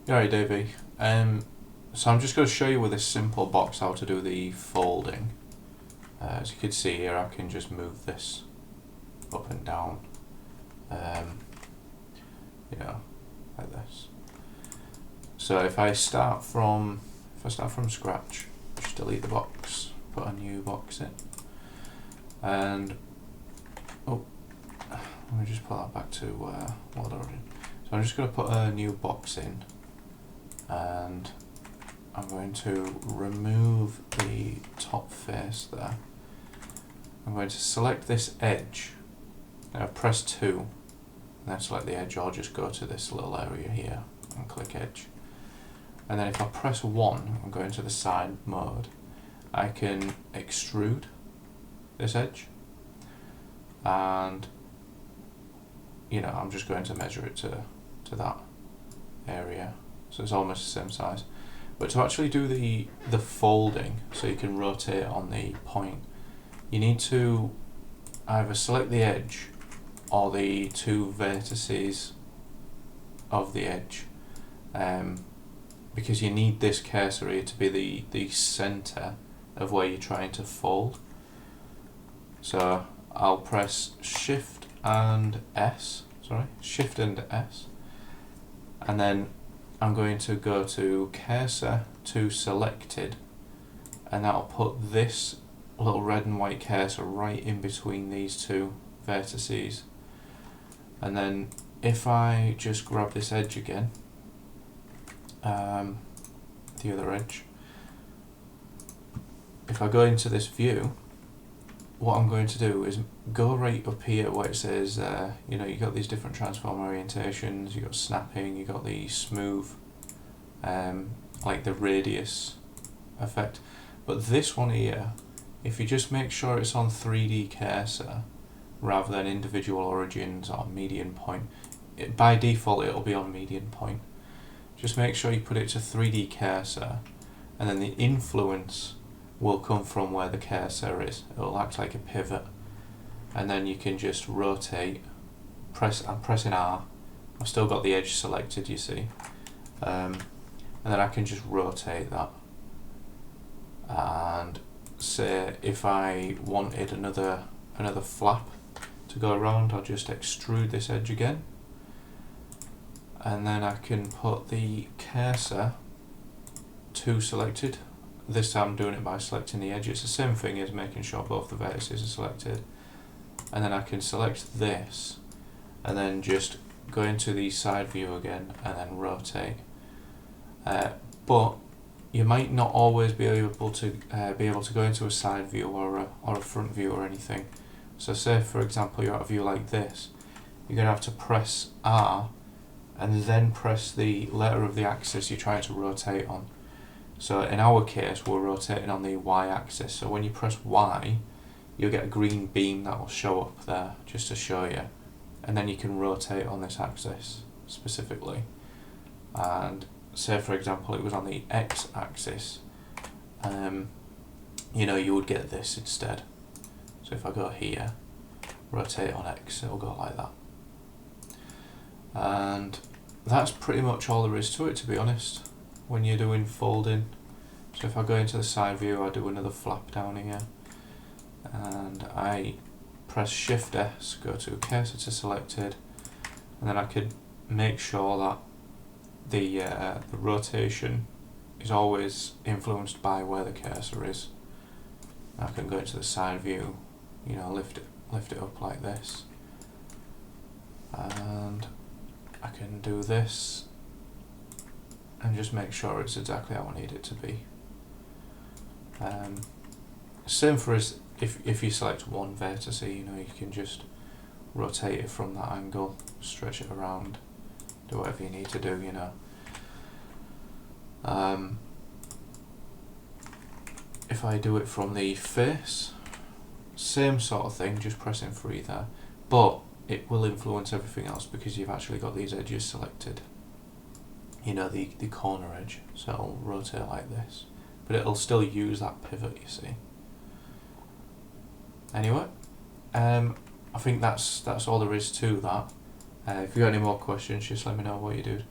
Alright, Davey. So I'm just going to show you with this simple box how to do the folding. As you can see here, I can just move this up and down, like this. So if I start from scratch, just delete the box, put a new box in, and let me just put that back to world origin. So I'm just going to put a new box in, and I'm going to remove the top face there. I'm going to select this edge. Now press 2, and then select the edge, or just go to this little area here and click edge. And then if I press 1 and go into the side mode, I can extrude this edge, and I'm just going to measure it to that area, so it's almost the same size. But to actually do the folding, so you can rotate on the point, you need to either select the edge or the two vertices of the edge, because you need this cursor here to be the center of where you're trying to fold. So I'll press Shift and S, and then I'm going to go to cursor to selected, and that'll put this little red and white cursor right in between these two vertices. And then if I just grab this edge again, the other edge, if I go into this view, what I'm going to do is go right up here where it says, you've got these different transform orientations, you've got snapping, you've got the smooth, like the radius effect. But this one here, if you just make sure it's on 3D cursor rather than individual origins or median point, by default it'll be on median point. Just make sure you put it to 3D cursor, and then the influence will come from where the cursor is. It'll act like a pivot, and then you can just rotate. I'm pressing R. I've still got the edge selected, you see, and then I can just rotate that. And say if I wanted another flap to go around, I'll just extrude this edge again, and then I can put the cursor to selected. This time I'm doing it by selecting the edge. It's the same thing as making sure both the vertices are selected. And then I can select this, and then just go into the side view again, and then rotate. But you might not always be able to go into a side view or a front view or anything. So say for example you're at a view like this, you're going to have to press R and then press the letter of the axis you're trying to rotate on. So in our case, we're rotating on the Y axis. So when you press Y, you'll get a green beam that will show up there, just to show you. And then you can rotate on this axis specifically. And say for example it was on the X axis, you would get this instead. So if I go here, rotate on X, it'll go like that. And that's pretty much all there is to it, to be honest, when you're doing folding. So if I go into the side view, I do another flap down here, and I press Shift S, go to cursor to selected, and then I could make sure that the rotation is always influenced by where the cursor is. I can go into the side view, lift it up like this, and I can do this and just make sure it's exactly how I need it to be. Same for as if you select one vertex, you can just rotate it from that angle, stretch it around, do whatever you need to do, If I do it from the face, same sort of thing, just pressing 3 there, but it will influence everything else because you've actually got these edges selected, the corner edge, so it'll rotate like this, but it'll still use that pivot, you see. Anyway, I think that's all there is to that. If you got any more questions, just let me know what you do.